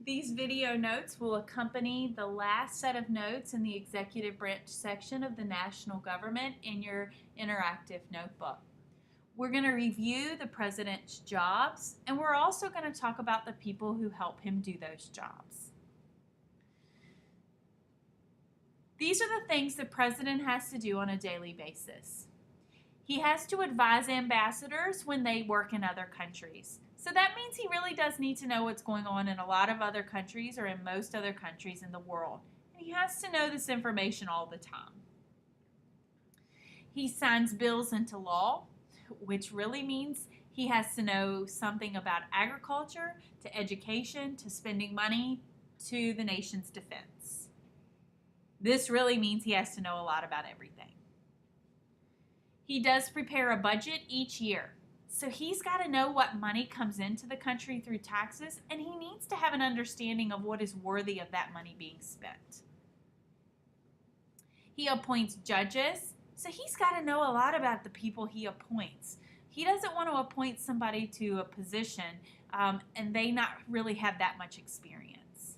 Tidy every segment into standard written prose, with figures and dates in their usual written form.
These video notes will accompany the last set of notes in the executive branch section of the national government in your interactive notebook. We're going to review the president's jobs, and we're also going to talk about the people who help him do those jobs. These are the things the president has to do on a daily basis. He has to advise ambassadors when they work in other countries. So that means he really does need to know what's going on in a lot of other countries or in most other countries in the world. And he has to know this information all the time. He signs bills into law, which really means he has to know something about agriculture, to education, to spending money, to the nation's defense. This really means he has to know a lot about everything. He does prepare a budget each year. So he's got to know what money comes into the country through taxes, and he needs to have an understanding of what is worthy of that money being spent. He appoints judges, so he's got to know a lot about the people he appoints. He doesn't want to appoint somebody to a position and they not really have that much experience.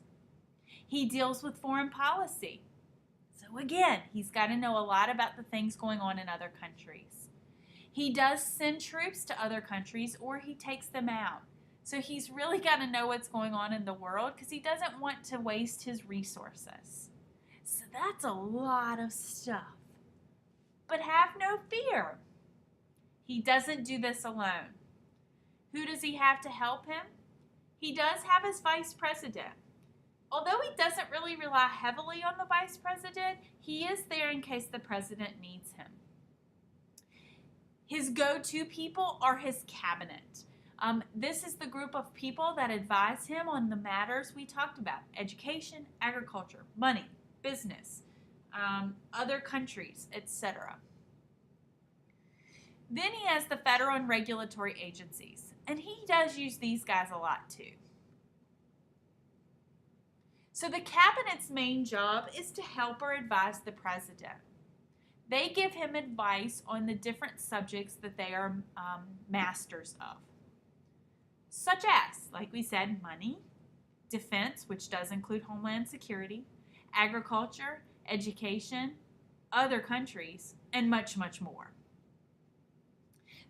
He deals with foreign policy. So again, he's got to know a lot about the things going on in other countries. He does send troops to other countries or he takes them out. So he's really got to know what's going on in the world because he doesn't want to waste his resources. So that's a lot of stuff. But have no fear. He doesn't do this alone. Who does he have to help him? He does have his vice president. Although he doesn't really rely heavily on the vice president, he is there in case the president needs him. His go-to people are his cabinet. This is the group of people that advise him on the matters we talked about: education, agriculture, money, business, other countries, etc. Then he has the federal and regulatory agencies, and he does use these guys a lot too. So the cabinet's main job is to help or advise the president. They give him advice on the different subjects that they are masters of, such as, like we said, money, defense, which does include homeland security, agriculture, education, other countries, and much, much more.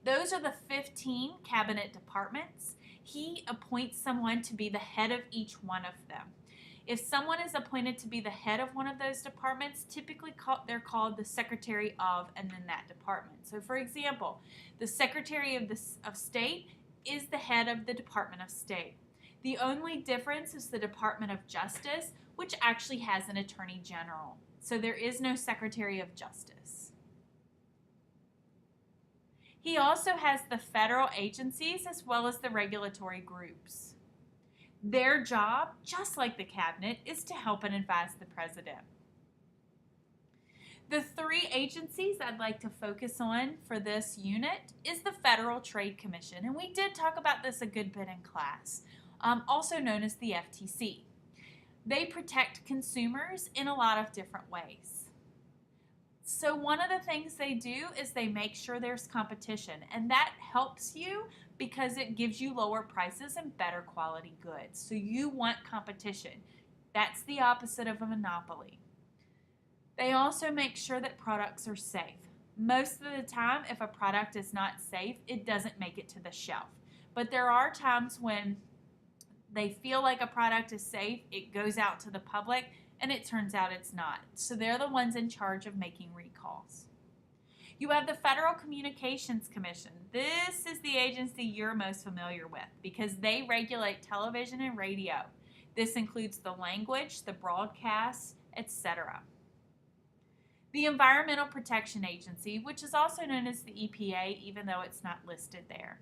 Those are the 15 cabinet departments. He appoints someone to be the head of each one of them. If someone is appointed to be the head of one of those departments, typically they're called the secretary of and then that department. So for example, the Secretary of State is the head of the Department of State. The only difference is the Department of Justice, which actually has an Attorney General. So there is no Secretary of Justice. He also has the federal agencies as well as the regulatory groups. Their job, just like the cabinet, is to help and advise the president. The three agencies I'd like to focus on for this unit is the Federal Trade Commission, and we did talk about this a good bit in class, also known as the FTC. They protect consumers in a lot of different ways. So one of the things they do is they make sure there's competition, and that helps you because it gives you lower prices and better quality goods. So you want competition. That's the opposite of a monopoly. They also make sure that products are safe. Most of the time, if a product is not safe, it doesn't make it to the shelf. But there are times when they feel like a product is safe, it goes out to the public, and it turns out it's not. So they're the ones in charge of making recalls. You have the Federal Communications Commission. This is the agency you're most familiar with because they regulate television and radio. This includes the language, the broadcasts, etc. The Environmental Protection Agency, which is also known as the EPA, even though it's not listed there.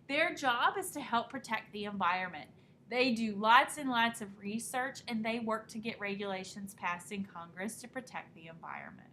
Their job is to help protect the environment. They do lots and lots of research, and they work to get regulations passed in Congress to protect the environment.